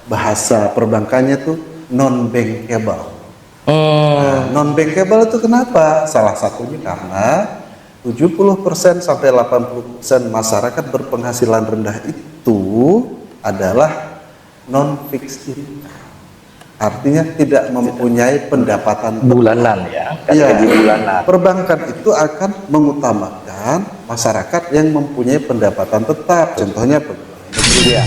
bahasa perbankannya tuh non bankable. Nah, non bankable itu kenapa? Salah satunya karena 70% sampai 80% masyarakat berpenghasilan rendah itu adalah non fixed income. Artinya tidak mempunyai pendapatan Bulanan ya, Iya, gaji bulanan. perbankan itu akan mengutamakan masyarakat yang mempunyai pendapatan tetap. Contohnya pegawai negeri. Iya.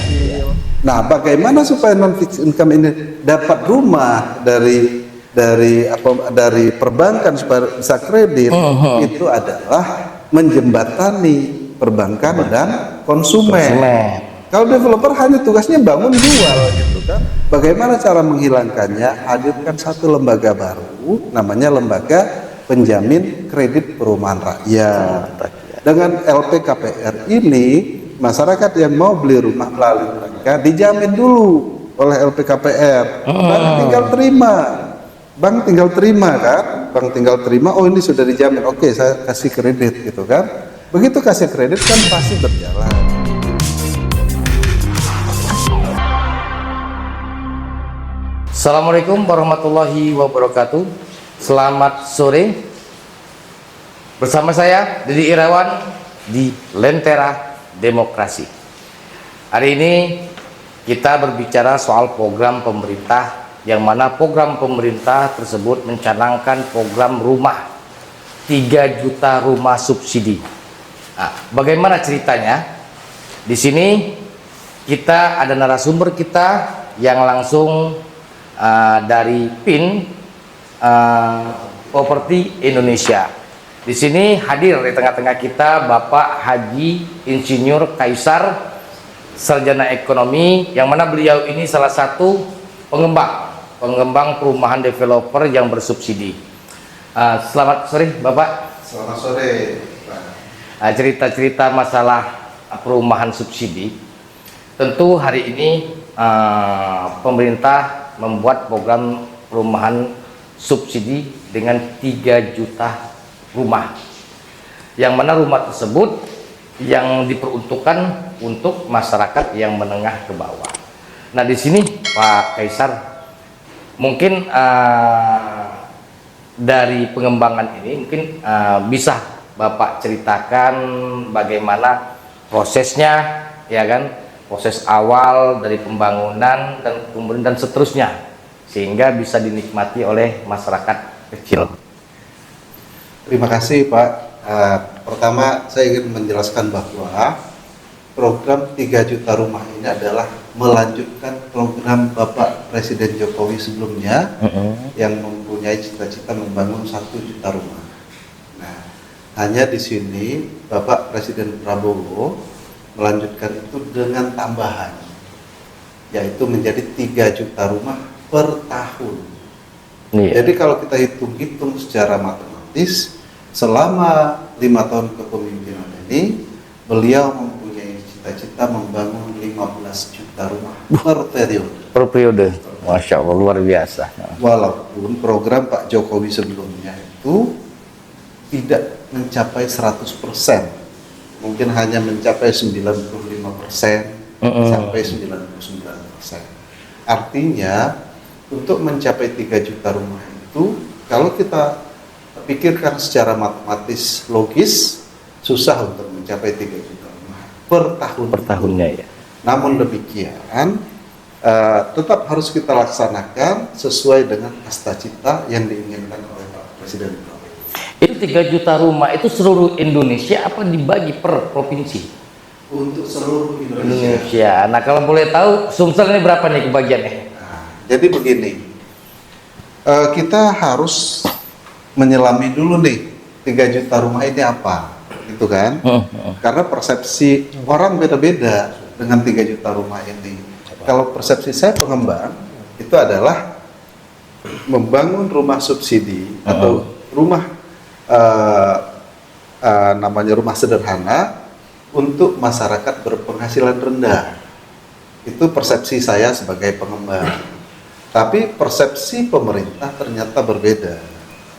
Nah, bagaimana supaya non fixed income ini dapat rumah dari perbankan supaya bisa kredit? Itu adalah menjembatani perbankan dan konsumen. Kalau developer hanya tugasnya bangun jual gitu kan. Bagaimana cara menghilangkannya? Hadirkan satu lembaga baru, namanya Lembaga Penjamin Kredit Perumahan Rakyat. Dengan LPKPR ini, masyarakat yang mau beli rumah melalui mereka dijamin dulu oleh LPKPR. Bank tinggal terima kan? Bank tinggal terima, oh ini sudah dijamin. Oke, saya kasih kredit gitu kan. Begitu kasih kredit kan pasti berjalan. Assalamualaikum warahmatullahi wabarakatuh. Selamat sore. Bersama saya Didi Irawan di Lentera Demokrasi. Hari ini kita berbicara soal program pemerintah, yang mana program pemerintah tersebut mencanangkan program rumah 3 juta rumah subsidi. Nah, bagaimana ceritanya? Di sini kita ada narasumber kita yang langsung dari PIN Properti Indonesia. Di sini hadir di tengah-tengah kita Bapak Haji Insinyur Kaisar, sarjana ekonomi, yang mana beliau ini salah satu pengembang perumahan developer yang bersubsidi. Selamat sore Bapak. Selamat sore, Pak. Cerita-cerita masalah perumahan subsidi. Tentu hari ini pemerintah membuat program perumahan subsidi dengan 3 juta rumah, yang mana rumah tersebut yang diperuntukkan untuk masyarakat yang menengah ke bawah. Nah, di sini Pak Kaisar, mungkin dari pengembangan ini mungkin bisa Bapak ceritakan bagaimana prosesnya, ya kan? Proses awal dari pembangunan dan kemudian dan seterusnya, sehingga bisa dinikmati oleh masyarakat kecil. Terima kasih Pak. Pertama saya ingin menjelaskan bahwa program 3 juta rumah ini adalah melanjutkan program Bapak Presiden Jokowi sebelumnya yang mempunyai cita-cita membangun 1 juta rumah. Nah, hanya di sini Bapak Presiden Prabowo melanjutkan itu dengan tambahan, yaitu menjadi 3 juta rumah per tahun. Jadi kalau kita hitung-hitung secara matematis, selama 5 tahun kepemimpinan ini, beliau mempunyai cita-cita membangun 15 juta rumah per periode. Masya Allah, luar biasa. Walaupun program Pak Jokowi sebelumnya itu tidak mencapai 100%. Mungkin hanya mencapai 95% sampai 99%. Artinya untuk mencapai 3 juta rumah itu, kalau kita pikirkan secara matematis logis, susah untuk mencapai 3 juta rumah per tahunnya ya. Namun demikian tetap harus kita laksanakan sesuai dengan cita yang diinginkan oleh Pak Presiden. Itu 3 juta rumah itu seluruh Indonesia apa dibagi per provinsi? Untuk seluruh Indonesia. Nah, kalau boleh tahu Sumsel ini berapa nih kebagiannya? Nah, jadi begini, kita harus menyelami dulu nih 3 juta rumah ini apa, gitu kan? Karena persepsi orang beda-beda dengan 3 juta rumah ini. Kalau persepsi saya pengembang itu adalah membangun rumah subsidi atau rumah namanya rumah sederhana untuk masyarakat berpenghasilan rendah. Itu persepsi saya sebagai pengembang. Tapi persepsi pemerintah ternyata berbeda,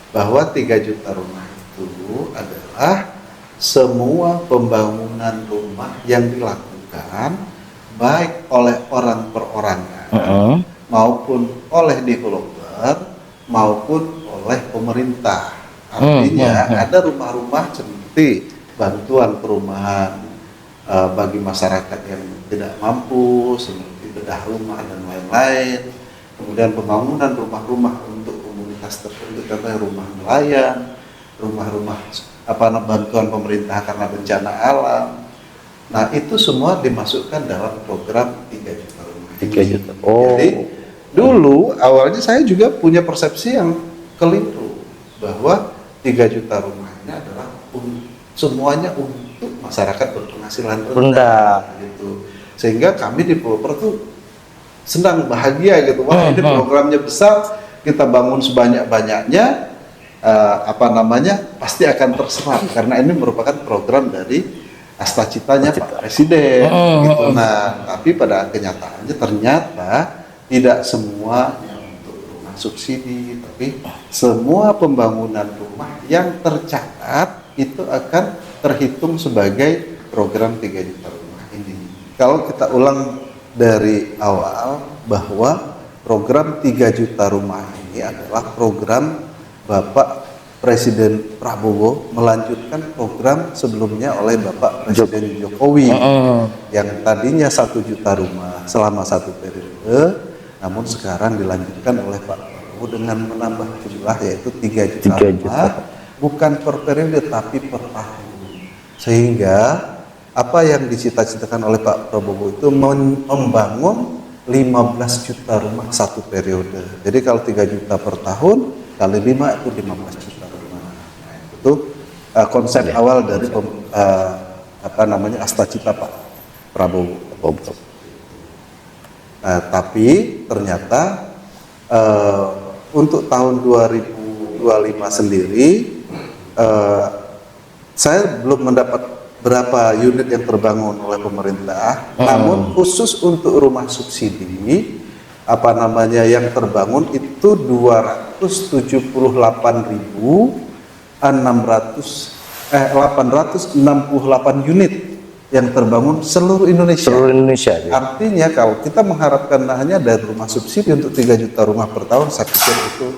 bahwa 3 juta rumah itu adalah semua pembangunan rumah yang dilakukan baik oleh orang perorangan maupun oleh developer maupun oleh pemerintah. Artinya ada rumah-rumah seperti bantuan perumahan bagi masyarakat yang tidak mampu seperti bedah rumah dan lain-lain. Kemudian pembangunan rumah-rumah untuk komunitas tertentu, contohnya rumah nelayan, rumah-rumah bantuan pemerintah karena bencana alam. Nah, itu semua dimasukkan dalam program 3 juta rumah. 3 juta. Oh. Jadi dulu awalnya saya juga punya persepsi yang keliru bahwa 3 juta rumah ini adalah semuanya untuk masyarakat berpenghasilan rendah gitu. Sehingga kami developer tuh senang, bahagia gitu. Wah, ini programnya besar, kita bangun sebanyak-banyaknya, pasti akan terserap karena ini merupakan program dari cita-citanya Pak Presiden gitu. Nah, tapi pada kenyataannya ternyata tidak semuanya untuk rumah subsidi, tapi semua pembangunan rumah yang tercatat itu akan terhitung sebagai program 3 juta rumah ini. Kalau kita ulang dari awal bahwa program 3 juta rumah ini adalah program Bapak Presiden Prabowo melanjutkan program sebelumnya oleh Bapak Presiden Jokowi yang tadinya 1 juta rumah selama 1 periode, namun sekarang dilanjutkan oleh Pak Prabowo dengan menambah jumlah yaitu 3 juta rumah, bukan per periode tapi per tahun. Sehingga apa yang dicita-citakan oleh Pak Prabowo itu membangun 15 juta rumah 1 periode. Jadi kalau 3 juta per tahun kali 5 itu 15 juta rumah. Nah, itu konsep awal dari cita Pak Prabowo. Tapi ternyata untuk tahun 2025 sendiri saya belum mendapat berapa unit yang terbangun oleh pemerintah. Namun khusus untuk rumah subsidi yang terbangun itu 868 unit yang terbangun seluruh Indonesia. Ya. Artinya kalau kita mengharapkan hanya dari rumah subsidi untuk 3 juta rumah per tahun, saya pikir itu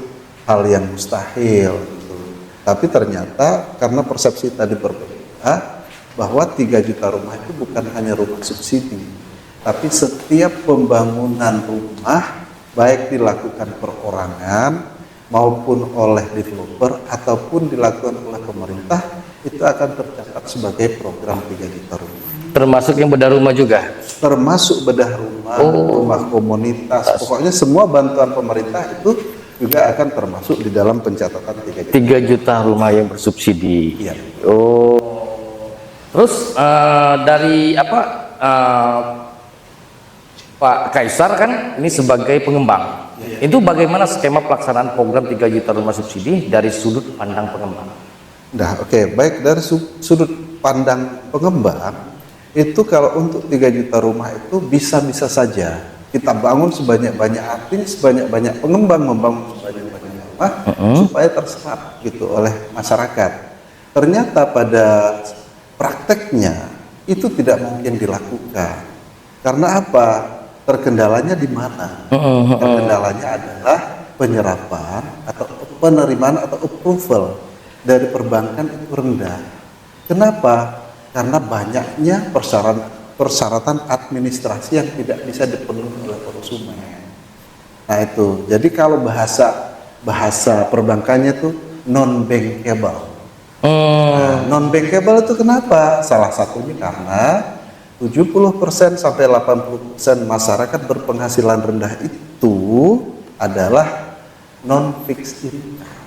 hal yang mustahil gitu. Tapi ternyata karena persepsi tadi berbeda bahwa 3 juta rumah itu bukan hanya rumah subsidi, tapi setiap pembangunan rumah baik dilakukan perorangan maupun oleh developer ataupun dilakukan oleh pemerintah itu akan tercatat sebagai program 3 juta rumah. Termasuk yang bedah rumah juga? Termasuk bedah rumah, rumah komunitas, pokoknya semua bantuan pemerintah itu juga akan termasuk di dalam pencatatan 3 juta. 3 juta rumah yang bersubsidi. Iya. Terus dari Pak Kaisar kan ini sebagai pengembang. Itu bagaimana skema pelaksanaan program 3 juta rumah subsidi dari sudut pandang pengembang? Nah, baik dari sudut pandang pengembang itu kalau untuk 3 juta rumah itu bisa-bisa saja kita bangun sebanyak-banyak, artinya sebanyak-banyak pengembang membangun sebanyak-banyak rumah supaya terserap gitu oleh masyarakat. Ternyata pada prakteknya itu tidak mungkin dilakukan. Karena apa? Terkendalanya di mana? Terkendalanya adalah penyerapan atau penerimaan atau approval dari perbankan itu rendah. Kenapa? Karena banyaknya persyaratan administrasi yang tidak bisa dipenuhi oleh konsumen. Nah itu, jadi kalau bahasa perbankannya itu non bankable. Non bankable itu kenapa? Salah satunya karena 70% sampai 80% masyarakat berpenghasilan rendah itu adalah non fixed income.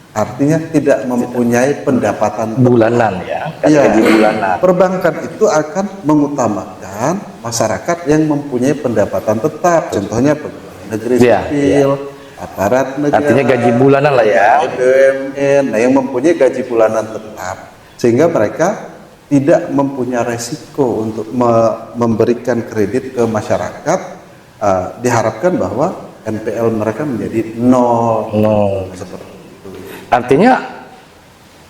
Artinya tidak mempunyai pendapatan bulanan ya. Gaji bulanan. Perbankan itu akan mengutamakan masyarakat yang mempunyai pendapatan tetap. Contohnya pegawai negeri sipil, aparat negara. Artinya gaji bulanan lah ya. BUMN, yang mempunyai gaji bulanan tetap. Sehingga mereka tidak mempunyai resiko untuk memberikan kredit ke masyarakat. Diharapkan bahwa NPL mereka menjadi nol. Seperti itu. Artinya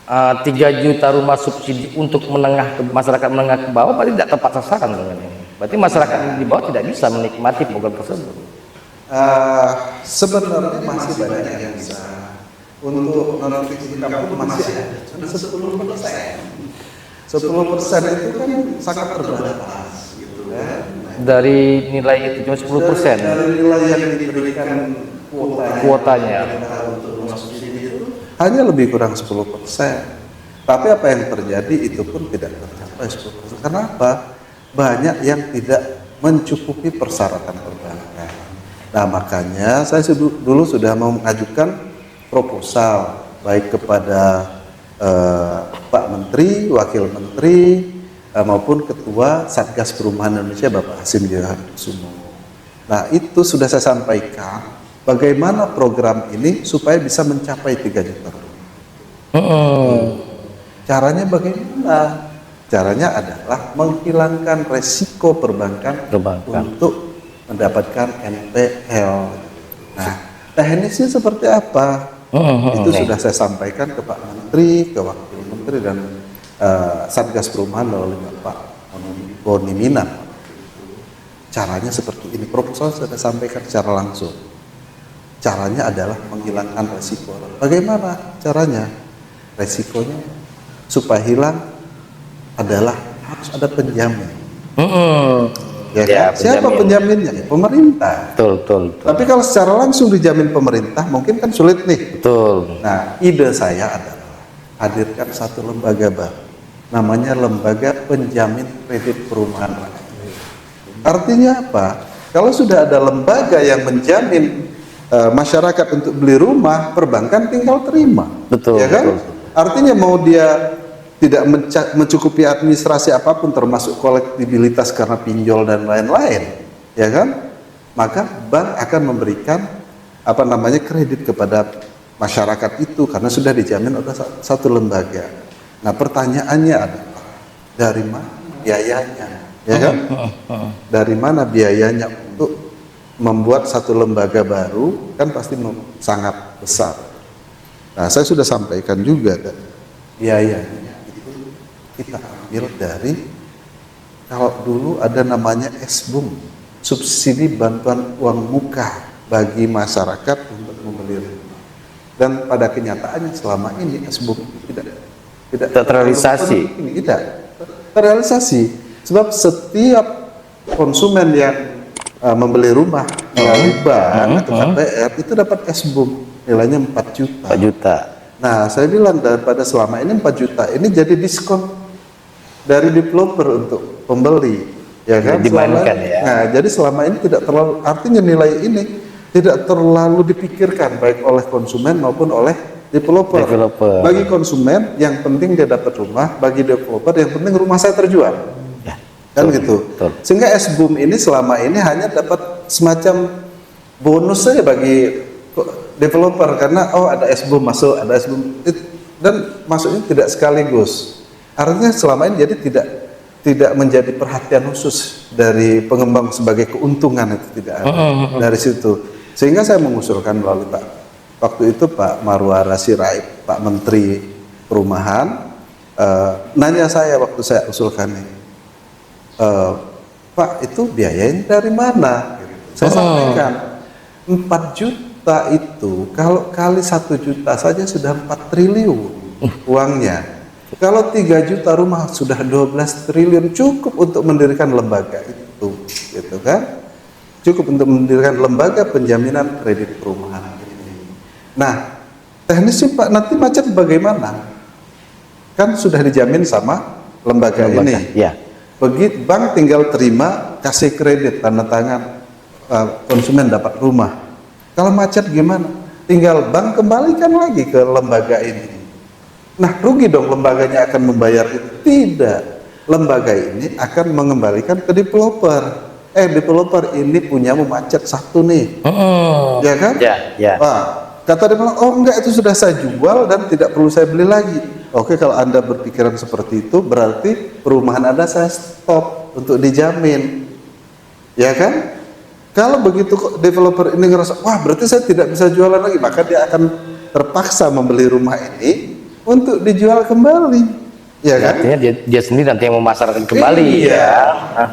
3 juta rumah subsidi untuk masyarakat menengah ke bawah berarti tidak tepat sasaran dengan ini. Berarti masyarakat di bawah tidak bisa menikmati program tersebut. Sebenarnya masih banyak yang bisa. Untuk non fixed income pun masih ada, cuma 10%. 10% itu kan sangat terbatas, gitu kan. Dari nilai itu cuma 10%. Dari nilai yang diberikan Kuotanya. untuk masuk sini itu hanya lebih kurang 10%. Tapi apa yang terjadi itu pun tidak tercapai 10%. Kenapa? Banyak yang tidak mencukupi persyaratan perbankan. Nah, makanya saya dulu sudah mau mengajukan proposal baik kepada Pak Menteri, Wakil Menteri, maupun Ketua Satgas Perumahan Indonesia Bapak Hasim Johansimo. Nah, itu sudah saya sampaikan bagaimana program ini supaya bisa mencapai 3 juta. Caranya bagaimana? Caranya adalah menghilangkan resiko perbankan untuk mendapatkan NPL. Nah, teknisnya seperti apa? Itu sudah saya sampaikan ke Pak Menteri, ke Wakil Menteri, dan Satgas Perumahan melalui Bapak Boni Mina. Caranya seperti ini. Proposal sudah sampaikan secara langsung. Caranya adalah menghilangkan resiko. Bagaimana caranya? Resikonya supaya hilang adalah harus ada penjamin. Ya, kan? Siapa penjaminnya? Ya, pemerintah. Betul. Tapi kalau secara langsung dijamin pemerintah, mungkin kan sulit nih. Betul. Nah, ide saya adalah hadirkan satu lembaga baru, namanya Lembaga Penjamin Kredit Perumahan. Artinya apa? Kalau sudah ada lembaga yang menjamin masyarakat untuk beli rumah, perbankan tinggal terima. Betul. Ya kan? Betul. Artinya mau dia tidak mencukupi administrasi apapun termasuk kolektibilitas karena pinjol dan lain-lain, ya kan? Maka bank akan memberikan kredit kepada masyarakat itu karena sudah dijamin oleh satu lembaga. Nah, pertanyaannya adalah dari mana biayanya, ya kan? Dari mana biayanya untuk membuat satu lembaga baru, kan pasti sangat besar. Nah, saya sudah sampaikan juga biayanya kita ambil dari, kalau dulu ada namanya SBUM, subsidi bantuan uang muka bagi masyarakat untuk membeli rumah. Dan pada kenyataannya selama ini SBUM tidak terrealisasi. Tidak terrealisasi sebab setiap konsumen yang membeli rumah melalui bank atau KPR itu dapat SBUM nilainya 4 juta. 4 juta. Nah, saya bilang daripada selama ini 4 juta ini jadi diskon dari developer untuk pembeli, ya kan? Dimainkan ya. Nah, jadi selama ini tidak terlalu, artinya nilai ini tidak terlalu dipikirkan baik oleh konsumen maupun oleh developer. Bagi konsumen yang penting dia dapat rumah, bagi developer yang penting rumah saya terjual. Ya, kan gitu. Betul. Sehingga SBUM ini selama ini hanya dapat semacam bonus saja bagi developer karena ada SBUM masuk, ada SBUM, dan masuknya tidak sekaligus. Artinya selama ini jadi tidak menjadi perhatian khusus dari pengembang sebagai keuntungan, itu tidak ada dari situ. Sehingga saya mengusulkan melalui waktu itu Pak Marwara Sirait, Pak Menteri Perumahan, nanya saya waktu saya usulkan ini, Pak, itu biayanya dari mana? Saya sampaikan 4 juta itu kalau kali 1 juta saja sudah 4 triliun uangnya. Kalau 3 juta rumah sudah 12 triliun, cukup untuk mendirikan lembaga itu, gitu kan? Cukup untuk mendirikan lembaga penjaminan kredit perumahan ini. Nah, teknisnya Pak, nanti macet bagaimana? Kan sudah dijamin sama lembaga ini. Ya. Begitu bank tinggal terima, kasih kredit, tanda tangan, konsumen dapat rumah. Kalau macet gimana? Tinggal bank kembalikan lagi ke lembaga ini. Nah, rugi dong lembaganya akan membayar itu? Tidak. Lembaga ini akan mengembalikan ke developer. Developer ini punya macet satu nih. Ya kan? Ya. Wah, kata developer, enggak, itu sudah saya jual dan tidak perlu saya beli lagi. Oke, kalau Anda berpikiran seperti itu, berarti perumahan Anda saya stop untuk dijamin. Ya kan? Kalau begitu developer ini ngerasa, wah berarti saya tidak bisa jualan lagi, maka dia akan terpaksa membeli rumah ini untuk dijual kembali, ya kan? Artinya dia sendiri nanti yang memasarkan kembali. Iya,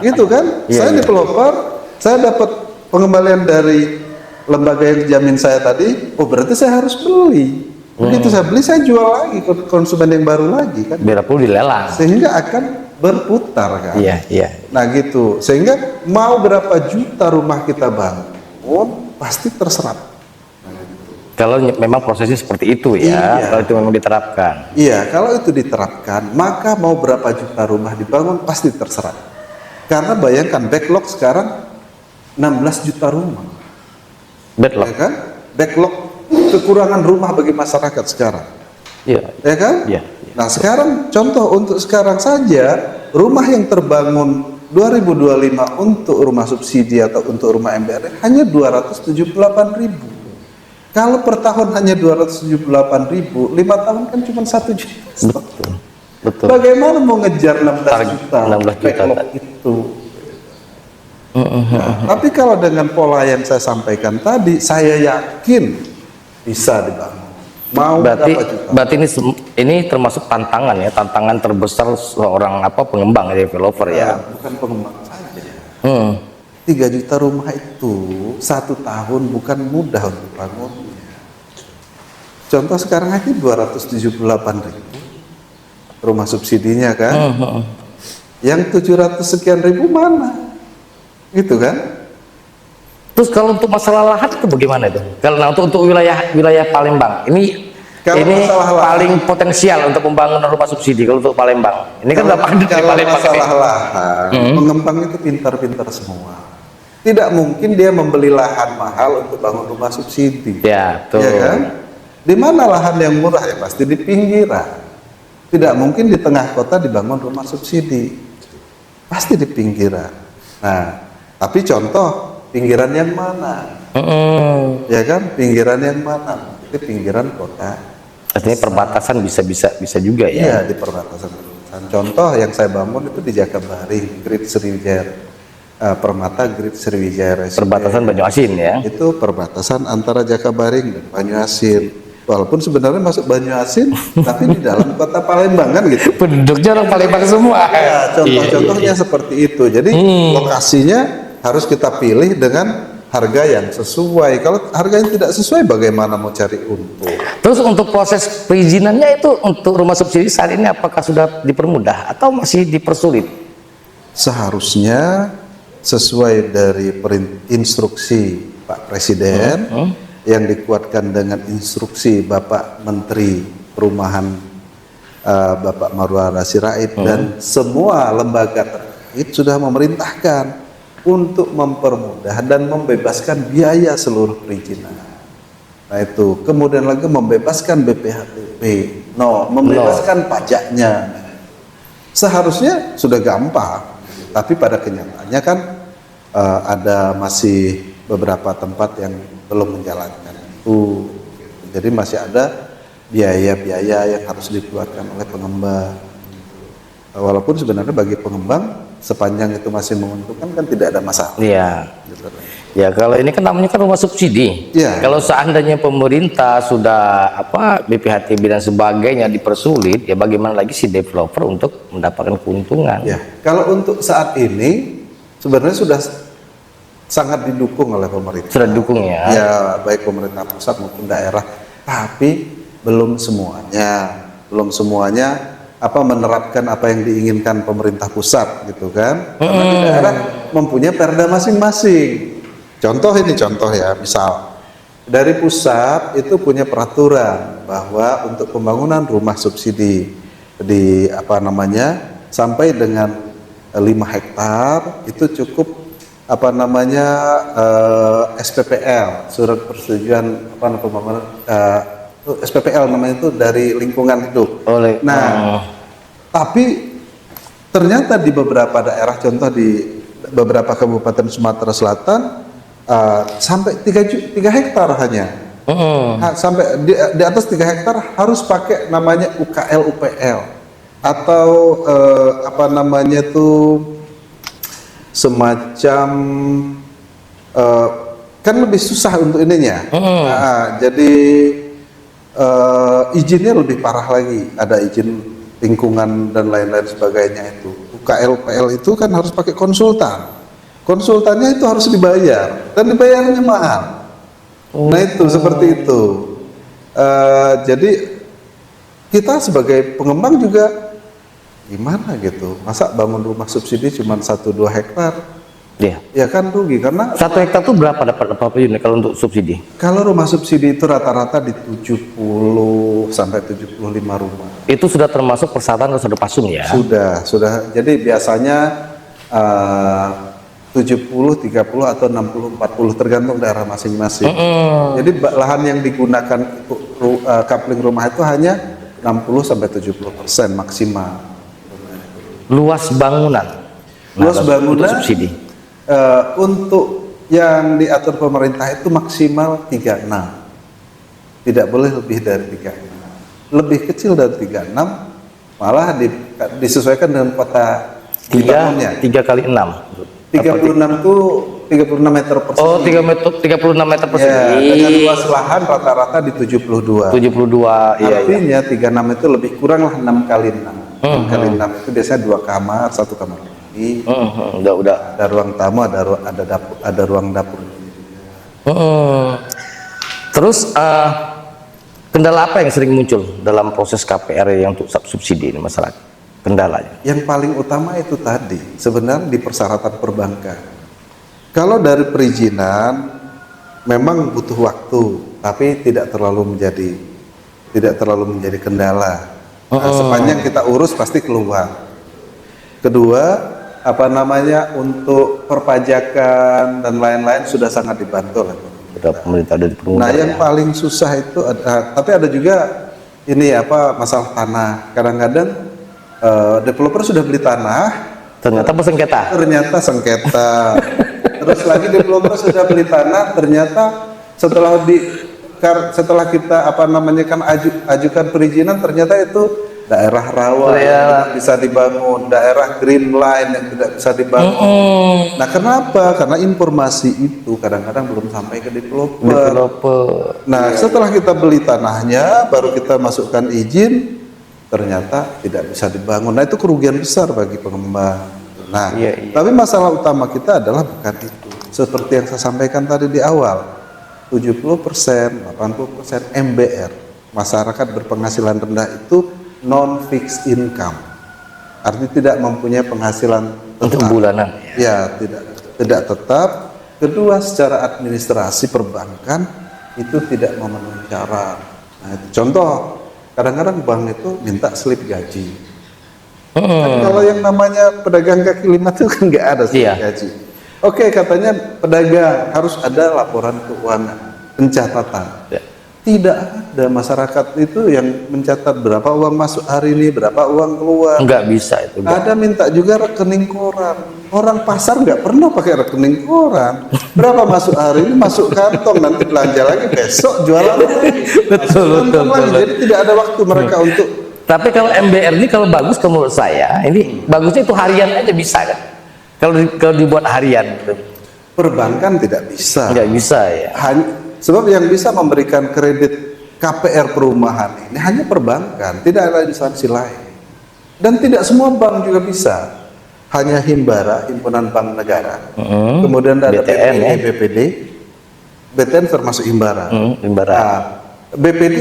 gitu kan? Saya developer, saya dapat pengembalian dari lembaga yang jamin saya tadi, oh berarti saya harus beli. Begitu saya beli, saya jual lagi ke konsumen yang baru lagi kan. Bila perlu dilelang. Sehingga akan berputar kan. Iya, iya. Nah gitu, sehingga mau berapa juta rumah kita bangun, pasti terserap. Kalau memang prosesnya seperti itu ya, Iya. kalau itu memang diterapkan. Iya, kalau itu diterapkan, maka mau berapa juta rumah dibangun pasti terserap. Karena bayangkan backlog sekarang 16 juta rumah. Deadlock. Ya kan? Backlog kekurangan rumah bagi masyarakat sekarang. Iya. Ya kan? Iya. Nah sekarang contoh untuk sekarang saja rumah yang terbangun 2025 untuk rumah subsidi atau untuk rumah MBR hanya 278.000. Kalau per tahun hanya 278.000, 5 tahun kan cuma 1 juta. Betul. Betul. Bagaimana mau ngejar 16 Target juta 16 juta backlog tadi. itu? Nah, tapi kalau dengan pola yang saya sampaikan tadi, saya yakin bisa dibangun. Mau berapa juta? Berarti ini termasuk tantangan ya, tantangan terbesar seorang pengembang developer ya. Bukan pengembang saja. 3 juta rumah itu 1 tahun bukan mudah untuk bangunnya. Contoh sekarang aja 278.000 rumah subsidinya kan. Yang 700 sekian ribu mana? Gitu kan? Terus kalau untuk masalah lahan itu bagaimana itu? Kalau untuk wilayah Palembang, ini Kalau masalah lahan- paling potensial untuk pembangunan rumah subsidi kalau untuk Palembang. Ini kan udah padat di Kalau Palembang. masalah lahan, pengembang itu pintar-pintar semua. Tidak mungkin dia membeli lahan mahal untuk bangun rumah subsidi. Ya, tuh. Ya kan? Di mana lahan yang murah ya pasti di pinggiran. Tidak mungkin di tengah kota dibangun rumah subsidi. Pasti di pinggiran. Nah, tapi contoh pinggiran yang mana? Ya kan? Pinggiran yang mana? Itu pinggiran kota. Artinya perbatasan bisa juga ya. Iya, di perbatasan. Contoh yang saya bangun itu di Jakabaring, Grid Sriwijaya. Permata Grid Sriwijaya Residen. Perbatasan Banyuasin ya. Itu perbatasan antara Jakabaring dan Banyuasin. Walaupun sebenarnya masuk Banyuasin, tapi di dalam kota Palembang kan gitu. Penduduknya orang Palembang semua. Ya, contoh-contohnya seperti itu. Jadi lokasinya harus kita pilih dengan harga yang sesuai. Kalau harganya tidak sesuai, bagaimana mau cari untung? Terus untuk proses perizinannya itu untuk rumah subsidi saat ini apakah sudah dipermudah atau masih dipersulit? Seharusnya sesuai dari instruksi Pak Presiden yang dikuatkan dengan instruksi Bapak Menteri Perumahan Bapak Marwara Sirait dan semua lembaga terkait sudah memerintahkan untuk mempermudah dan membebaskan biaya seluruh perizinan. Nah itu, kemudian lagi membebaskan BPHTB, membebaskan pajaknya. Seharusnya sudah gampang, tapi pada kenyataannya kan ada masih beberapa tempat yang belum menjalankan itu. Jadi masih ada biaya-biaya yang harus dikeluarkan oleh pengembang. Walaupun sebenarnya bagi pengembang sepanjang itu masih menguntungkan kan tidak ada masalah. Iya. Gitu. Ya kalau ini kan namanya kan rumah subsidi. Iya. Kalau seandainya pemerintah sudah BPHTB dan sebagainya dipersulit, ya bagaimana lagi si developer untuk mendapatkan keuntungan? Ya, kalau untuk saat ini sebenarnya sudah sangat didukung oleh pemerintah. Sudah didukung ya. Ya, baik pemerintah pusat maupun daerah, tapi belum semuanya menerapkan apa yang diinginkan pemerintah pusat gitu kan. Karena di daerah mempunyai perda masing-masing. Contoh ya, misal dari pusat itu punya peraturan bahwa untuk pembangunan rumah subsidi di sampai dengan 5 hektar itu cukup SPPL, surat persetujuan pembangunan SPPL namanya itu dari lingkungan hidup. Tapi ternyata di beberapa daerah, contoh di beberapa kabupaten Sumatera Selatan sampai 3 hektar hanya. Sampai di atas 3 hektar harus pakai namanya UKL UPL atau semacam kan lebih susah untuk ininya. Jadi izinnya lebih parah lagi, ada izin lingkungan dan lain-lain sebagainya itu. UKL UPL itu kan harus pakai konsultannya itu harus dibayar dan dibayarnya mahal. Nah itu seperti itu. Jadi kita sebagai pengembang juga gimana gitu, masa bangun rumah subsidi cuma 1-2 hektar, Iya. ya kan rugi karena 1 hektar tuh berapa dapat berapa unit kalau untuk subsidi? kalau rumah subsidi itu rata-rata di 70 sampai 75 rumah. Itu sudah termasuk persyaratan harus ada pasung ya? Sudah. Jadi biasanya 70, 30 atau 60, 40 tergantung daerah masing-masing. Jadi lahan yang digunakan untuk coupling rumah itu hanya 60 sampai 70% maksimal. Luas bangunan. Luas bangunan untuk subsidi. Untuk yang diatur pemerintah itu maksimal 36. Tidak boleh lebih dari 36. Lebih kecil dari 36 malah disesuaikan dengan kota dibangunnya. 3 kali 6. 36 itu 36 meter persegi. Oh, 36 meter persegi. Ya, dengan luas lahan rata-rata di 72. 72, iya. Artinya 36 itu lebih kurang lah 6 kali 6. 6 kali 6 itu biasanya 2 kamar, 1 kamar mandi. Udah. Ada ruang tamu, ada ruang dapur. Terus kendala apa yang sering muncul dalam proses KPR yang untuk subsidi ini masyarakat? Kendalanya? Yang paling utama itu tadi sebenarnya di persyaratan perbankan. Kalau dari perizinan memang butuh waktu, tapi tidak terlalu menjadi kendala. Nah, sepanjang kita urus pasti keluar. Kedua, untuk perpajakan dan lain-lain sudah sangat dibantu oleh pemerintah dari pengguna. Nah, yang paling susah itu tapi ada juga ini masalah tanah. Kadang-kadang developer sudah beli tanah, ternyata sengketa. Terus lagi developer sudah beli tanah, ternyata setelah kita ajukan perizinan, ternyata itu daerah rawa yang tidak bisa dibangun, daerah green line yang tidak bisa dibangun. Nah, kenapa? Karena informasi itu kadang-kadang belum sampai ke developer. Nah, setelah kita beli tanahnya, baru kita masukkan izin, ternyata tidak bisa dibangun. Nah, itu kerugian besar bagi pengembang. Nah, tapi masalah utama kita adalah bukan itu. Seperti yang saya sampaikan tadi di awal, 70%, 80% MBR, masyarakat berpenghasilan rendah itu non-fixed income. Artinya tidak mempunyai penghasilan untuk bulanan. Ya, tidak tetap. Kedua, secara administrasi perbankan itu tidak memenuhi syarat. Nah, itu contoh. Kadang-kadang bank itu minta slip gaji. Kan kalau yang namanya pedagang kaki lima itu kan nggak ada slip gaji. Oke, katanya pedagang harus ada laporan keuangan, pencatatan. Tidak ada masyarakat itu yang mencatat berapa uang masuk hari ini, berapa uang keluar. Nggak bisa itu. Ada minta juga rekening koran. Orang pasar nggak pernah pakai rekening koran. Berapa masuk hari ini, masuk kantong, nanti belanja lagi, besok jualan lagi. Betul. Jadi tidak ada waktu mereka untuk. Tapi kalau MBR ini kalau bagus menurut saya, ini bagusnya itu harian aja bisa kan? Kalau dibuat harian. Perbankan tidak bisa. Nggak bisa ya. Sebab yang bisa memberikan kredit KPR perumahan ini hanya perbankan, tidak ada instansi lain. Dan tidak semua bank juga bisa. Hanya Himbara, Himpunan Bank Negara. Kemudian ada BTN, BPD. BTN termasuk Himbara. Himbara. Nah, BPD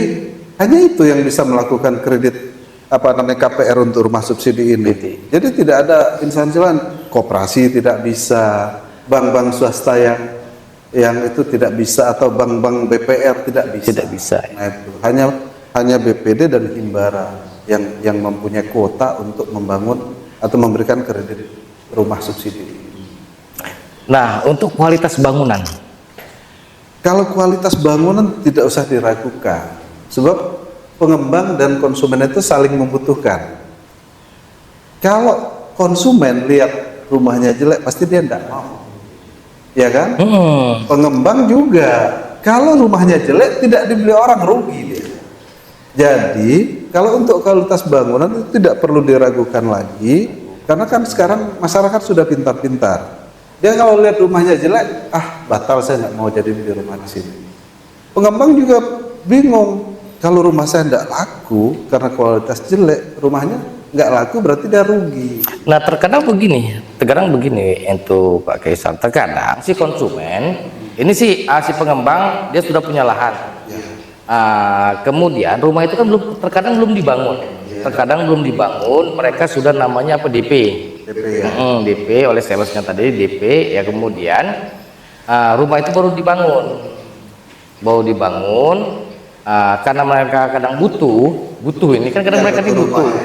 hanya itu yang bisa melakukan kredit KPR untuk rumah subsidi ini. Jadi tidak ada instansi lain. Koperasi tidak bisa, bank-bank swasta yang itu tidak bisa, atau bank-bank BPR tidak bisa. Tidak bisa. Nah, itu hanya BPD dan Himbara yang mempunyai kuota untuk membangun atau memberikan kredit rumah subsidi. Nah, untuk kualitas bangunan. Kalau kualitas bangunan tidak usah diragukan, sebab pengembang dan konsumen itu saling membutuhkan. Kalau konsumen lihat rumahnya jelek, pasti dia tidak mau, ya kan? Pengembang juga, kalau rumahnya jelek tidak dibeli orang, rugi dia. Jadi kalau untuk kualitas bangunan itu tidak perlu diragukan lagi, karena kan sekarang masyarakat sudah pintar-pintar. Dia kalau lihat rumahnya jelek, batal, saya nggak mau jadi beli rumah di sini. Pengembang juga bingung, kalau rumah saya tidak laku karena kualitas jelek, rumahnya nggak laku berarti dia rugi. Nah, terkadang begini untuk Pak Kaisar, terkadang si konsumen Ini sih si pengembang dia sudah punya lahan. Ya. Kemudian rumah itu kan terkadang belum dibangun. Terkadang belum dibangun, mereka sudah namanya apa, DP. DP ya. DP oleh salesnya tadi, DP ya. Kemudian rumah itu baru dibangun, karena mereka kadang butuh ini kan, kadang Ya, mereka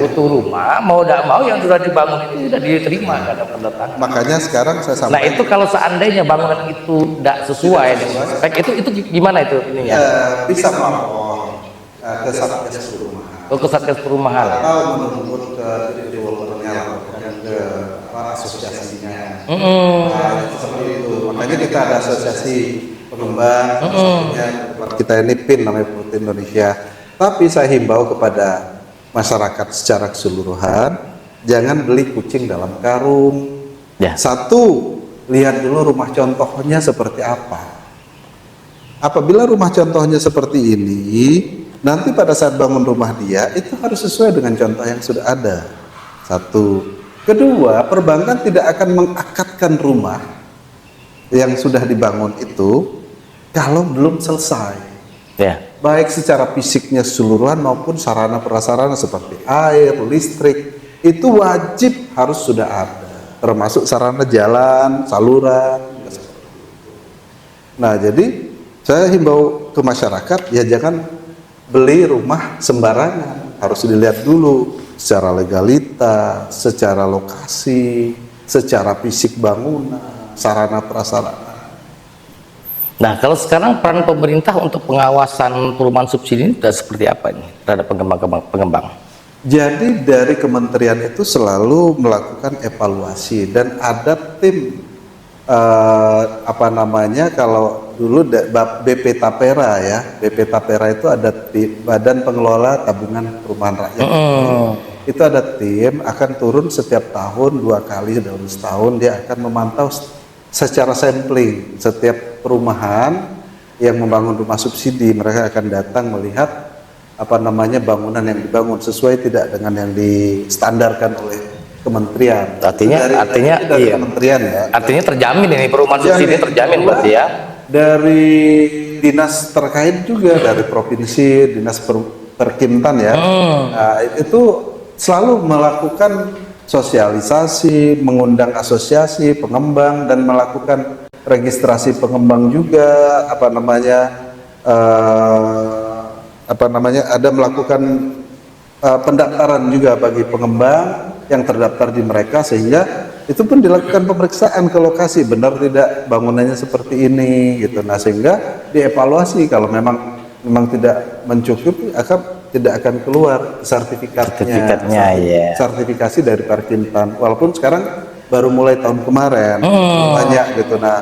butuh rumah, mau tidak mau yang sudah dibangun ini sudah diterima kadang pendatang. Makanya sekarang saya Nah sampaikan. itu kalau seandainya bangunan itu tidak sesuai dengan spek, itu gimana itu ininya? Bisa melapor ke Satgas Perumahan. Ke Satgas Perumahan. Atau menuntut ke developernya, laporkan ke asosiasinya. Seperti itu. Makanya kita ada asosiasi pengembang, kita ini PIN namanya Perut Indonesia. Tapi saya himbau kepada masyarakat secara keseluruhan, jangan beli kucing dalam karung. Ya. Satu, lihat dulu rumah contohnya seperti apa. Apabila rumah contohnya seperti ini, nanti pada saat bangun rumah dia itu harus sesuai dengan contoh yang sudah ada. Satu. Kedua, perbankan tidak akan mengakadkan rumah yang sudah dibangun itu kalau belum selesai. Ya. Baik secara fisiknya keseluruhan maupun sarana prasarana seperti air, listrik, itu wajib harus sudah ada. Termasuk sarana jalan, saluran. Nah, jadi saya himbau ke masyarakat, ya jangan beli rumah sembarangan, harus dilihat dulu secara legalitas, secara lokasi, secara fisik bangunan, sarana prasarana. Nah kalau sekarang peran pemerintah untuk pengawasan perumahan subsidi ini sudah seperti apa ini terhadap pengembang? Jadi dari kementerian itu selalu melakukan evaluasi dan ada tim kalau dulu BP Tapera ya, BP Tapera itu ada tim, Badan Pengelola Tabungan Perumahan Rakyat. Itu ada tim akan turun setiap tahun 2 kali dalam setahun, dia akan memantau secara sampling setiap perumahan yang membangun rumah subsidi. Mereka akan datang melihat bangunan yang dibangun sesuai tidak dengan yang distandarkan oleh kementerian. Artinya dari iya. Kementerian ya. Artinya terjamin ini perumahan subsidi terjamin berarti ya. Dari dinas terkait juga, dari provinsi, dinas Perkintan ya. Nah, itu selalu melakukan sosialisasi, mengundang asosiasi pengembang dan melakukan registrasi pengembang juga, ada melakukan pendaftaran juga bagi pengembang yang terdaftar di mereka, sehingga itu pun dilakukan pemeriksaan ke lokasi, benar tidak bangunannya seperti ini gitu. Nah, sehingga dievaluasi kalau memang tidak mencukupi, tidak akan keluar sertifikatnya ya. Sertifikasi dari Perkintan, walaupun sekarang baru mulai tahun kemarin banyak gitu. Nah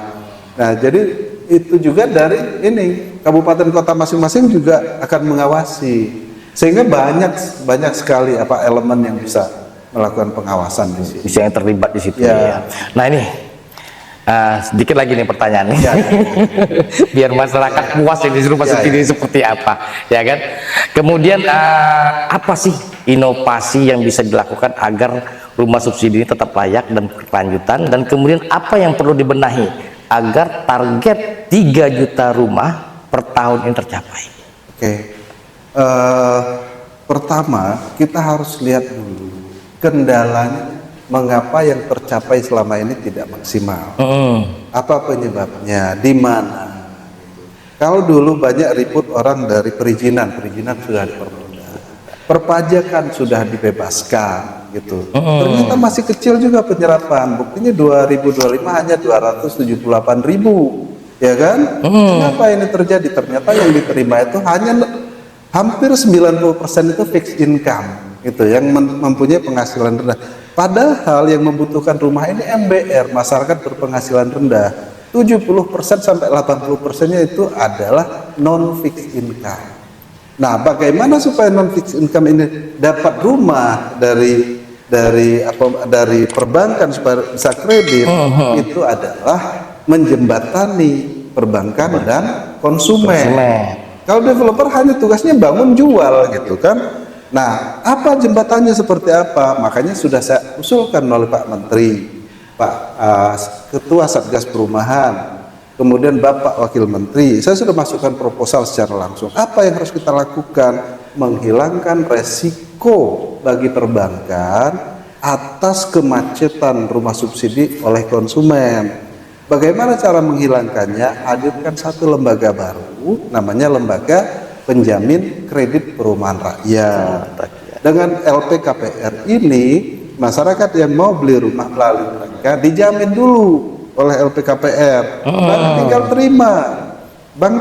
jadi itu juga dari ini kabupaten kota masing-masing juga akan mengawasi, sehingga banyak sekali elemen yang bisa melakukan pengawasan di sini. Bisa yang terlibat di situ Ya. ya. Nah ini sedikit lagi nih pertanyaan nih. Ya. Biar masyarakat puas ini rumah subsidi seperti apa, ya kan? Kemudian apa sih inovasi yang bisa dilakukan agar rumah subsidi ini tetap layak dan berkelanjutan, dan kemudian apa yang perlu dibenahi agar target 3 juta rumah per tahun ini tercapai? Oke. Pertama kita harus lihat dulu kendalanya, mengapa yang tercapai selama ini tidak maksimal. Apa penyebabnya, di mana? Kalau dulu banyak ribut orang dari perizinan sudah dipermudah, perpajakan sudah dibebaskan gitu. Ternyata masih kecil juga penyerapan. Buktinya 2025 hanya 278.000, ya kan? Kenapa ini terjadi? Ternyata yang diterima itu hanya hampir 90% itu fixed income gitu, yang mempunyai penghasilan rendah. Padahal yang membutuhkan rumah ini MBR, masyarakat berpenghasilan rendah. 70% sampai 80%-nya itu adalah non fixed income. Nah, bagaimana supaya non fixed income ini dapat rumah dari perbankan supaya bisa kredit? Itu adalah menjembatani perbankan dan konsumen. Kalau developer hanya tugasnya bangun jual gitu kan. Nah, apa jembatannya seperti apa? Makanya sudah saya usulkan oleh Pak Menteri, Pak Ketua Satgas Perumahan, kemudian Bapak Wakil Menteri, saya sudah masukkan proposal secara langsung. Apa yang harus kita lakukan? Menghilangkan resiko bagi perbankan atas kemacetan rumah subsidi oleh konsumen. Bagaimana cara menghilangkannya? Hadirkan satu lembaga baru, namanya Lembaga Penjamin Kredit Perumahan Rakyat. Dengan LPKPR ini, masyarakat yang mau beli rumah melalui mereka dijamin dulu oleh LPKPR. Bank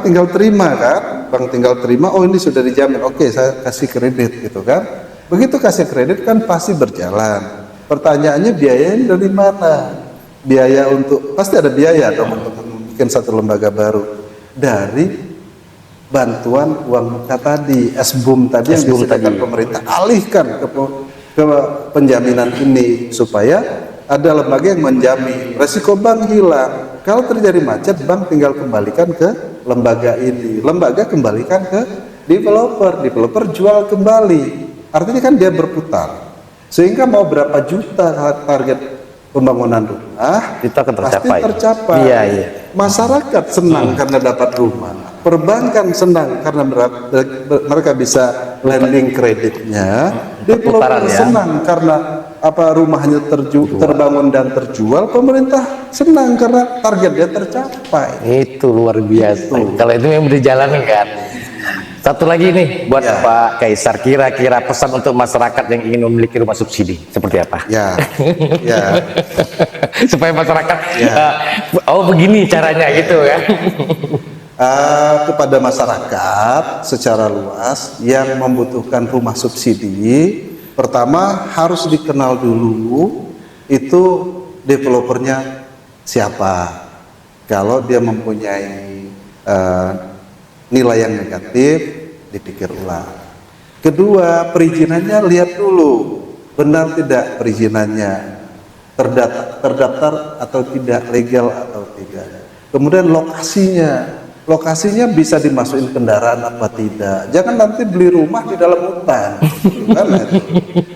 tinggal terima kan? Bank tinggal terima, oh ini sudah dijamin, oke saya kasih kredit gitu kan. Begitu kasih kredit kan pasti berjalan. Pertanyaannya biayanya dari mana? Biaya untuk, pasti ada biaya dong untuk bikin satu lembaga baru. Dari bantuan uang muka tadi, SBUM tadi yang disediakan pemerintah, alihkan ke penjaminan ini supaya ada lembaga yang menjamin. Resiko bank hilang. Kalau terjadi macet, bank tinggal kembalikan ke lembaga ini. Lembaga kembalikan ke developer. Developer jual kembali. Artinya kan dia berputar. Sehingga mau berapa juta target pembangunan rumah, itu akan pasti tercapai. Iya, iya. Masyarakat senang karena dapat rumah. Perbankan senang karena mereka bisa lending kreditnya. Developer senang karena rumahnya terbangun dan terjual. Pemerintah senang karena target dia tercapai. Itu luar biasa. Kalau itu yang dijalankan. Satu lagi nih buat Pak Kaisar, kira-kira pesan untuk masyarakat yang ingin memiliki rumah subsidi seperti apa? Supaya masyarakat oh begini caranya gitu ya. Kepada masyarakat secara luas yang membutuhkan rumah subsidi, pertama harus dikenal dulu itu developernya siapa. Kalau dia mempunyai nilai yang negatif, dipikir ulang. Kedua, perizinannya lihat dulu, benar tidak perizinannya, terdaftar atau tidak, legal atau tidak. Kemudian lokasinya bisa dimasukin kendaraan apa tidak. Jangan nanti beli rumah di dalam hutan.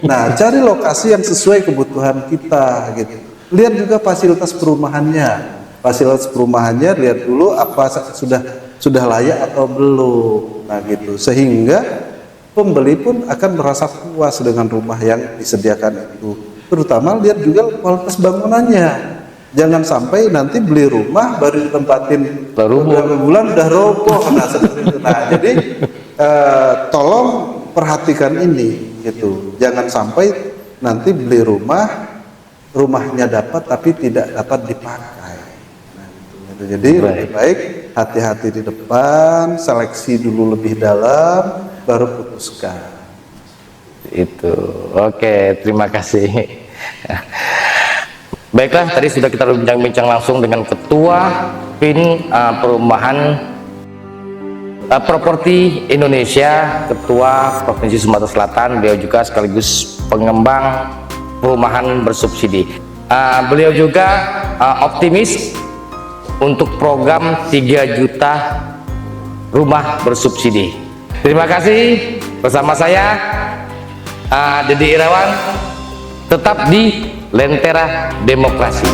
Nah, cari lokasi yang sesuai kebutuhan kita gitu. Lihat juga fasilitas perumahannya. Fasilitas perumahannya lihat dulu apa sudah layak atau belum. Nah gitu, sehingga pembeli pun akan merasa puas dengan rumah yang disediakan itu. Terutama lihat juga kualitas bangunannya. Jangan sampai nanti beli rumah baru ditempatin beberapa bulan udah roboh. Nah seperti itu. Nah jadi tolong perhatikan ini gitu. Jangan sampai nanti beli rumahnya dapat tapi tidak dapat dipakai. Jadi lebih baik hati-hati di depan, seleksi dulu lebih dalam, baru putuskan. Itu, oke, terima kasih. Baiklah, tadi sudah kita bincang-bincang langsung dengan Ketua PIN Perumahan Properti Indonesia, Ketua Provinsi Sumatera Selatan. Beliau juga sekaligus pengembang perumahan bersubsidi. Beliau juga optimis untuk program 3 juta rumah bersubsidi. Terima kasih, bersama saya Dede Irawan, tetap di Lentera Demokrasi.